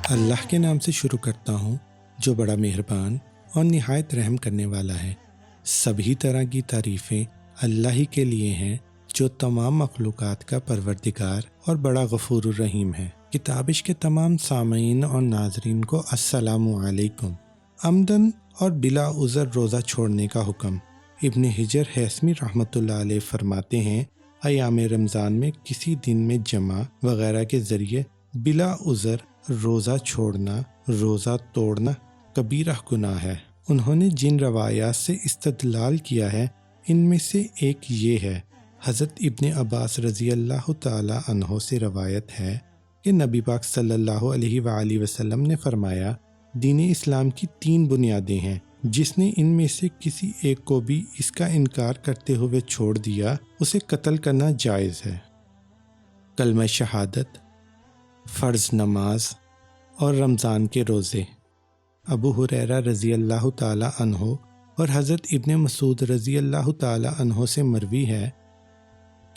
اللہ کے نام سے شروع کرتا ہوں جو بڑا مہربان اور نہایت رحم کرنے والا ہے۔ سبھی طرح کی تعریفیں اللہ ہی کے لیے ہیں جو تمام مخلوقات کا پروردگار اور بڑا غفور الرحیم ہے۔ کتابش کے تمام سامعین اور ناظرین کو السلام علیکم۔ عمدن اور بلا عذر روزہ چھوڑنے کا حکم۔ ابن حجر ہیثمی رحمۃ اللہ علیہ فرماتے ہیں ایام رمضان میں کسی دن میں جمع وغیرہ کے ذریعے بلا عذر روزہ چھوڑنا، روزہ توڑنا کبیرہ گناہ ہے۔ انہوں نے جن روایات سے استدلال کیا ہے ان میں سے ایک یہ ہے، حضرت ابن عباس رضی اللہ تعالی عنہ سے روایت ہے کہ نبی پاک صلی اللہ علیہ وآلہ وسلم نے فرمایا دین اسلام کی 3 بنیادیں ہیں، جس نے ان میں سے کسی ایک کو بھی اس کا انکار کرتے ہوئے چھوڑ دیا اسے قتل کرنا جائز ہے۔ کلمہ شہادت، فرض نماز اور رمضان کے روزے۔ ابو ہریرہ رضی اللہ تعالی عنہ اور حضرت ابن مسعود رضی اللہ تعالی عنہ سے مروی ہے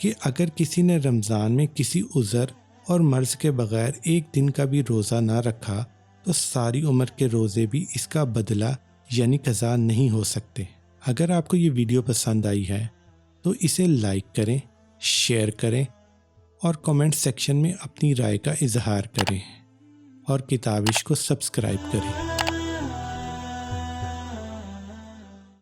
کہ اگر کسی نے رمضان میں کسی عذر اور مرض کے بغیر ایک دن کا بھی روزہ نہ رکھا تو ساری عمر کے روزے بھی اس کا بدلہ یعنی قضا نہیں ہو سکتے۔ اگر آپ کو یہ ویڈیو پسند آئی ہے تو اسے لائک کریں، شیئر کریں اور کمنٹ سیکشن میں اپنی رائے کا اظہار کریں اور کتابش کو سبسکرائب کریں۔